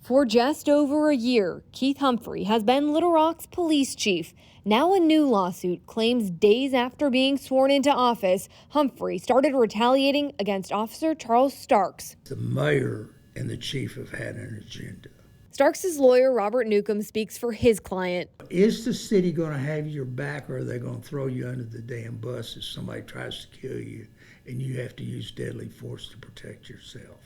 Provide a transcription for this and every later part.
For just over a year, Keith Humphrey has been Little Rock's police chief. Now a new lawsuit claims days after being sworn into office, Humphrey started retaliating against Officer Charles Starks. The mayor and the chief have had an agenda. Starks' lawyer, Robert Newcomb, speaks for his client. Is the city going to have your back, or are they going to throw you under the damn bus if somebody tries to kill you and you have to use deadly force to protect yourself?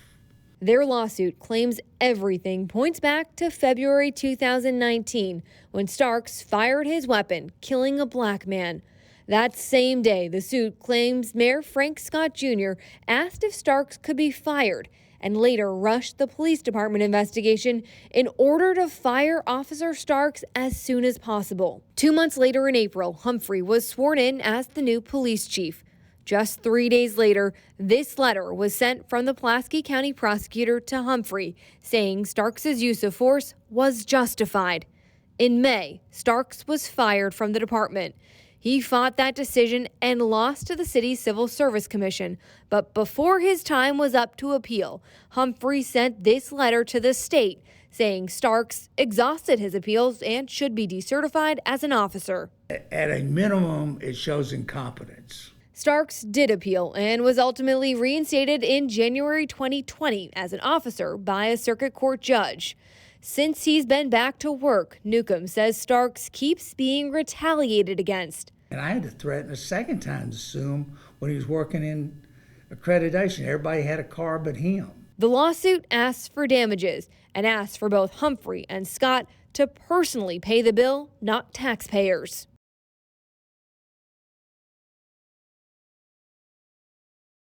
Their lawsuit claims everything points back to February 2019, when Starks fired his weapon, killing a black man. That same day, the suit claims Mayor Frank Scott Jr. asked if Starks could be fired and later rushed the police department investigation in order to fire Officer Starks as soon as possible. 2 months later in April, Humphrey was sworn in as the new police chief. Just 3 days later, this letter was sent from the Pulaski County prosecutor to Humphrey, saying Starks' use of force was justified. In May, Starks was fired from the department. He fought that decision and lost to the city's Civil Service Commission. But before his time was up to appeal, Humphrey sent this letter to the state, saying Starks exhausted his appeals and should be decertified as an officer. At a minimum, it shows incompetence. Starks did appeal and was ultimately reinstated in January 2020 as an officer by a circuit court judge. Since he's been back to work, Newcomb says Starks keeps being retaliated against. And I had to threaten a second time to sue him when he was working in accreditation. Everybody had a car but him. The lawsuit asks for damages and asks for both Humphrey and Scott to personally pay the bill, not taxpayers.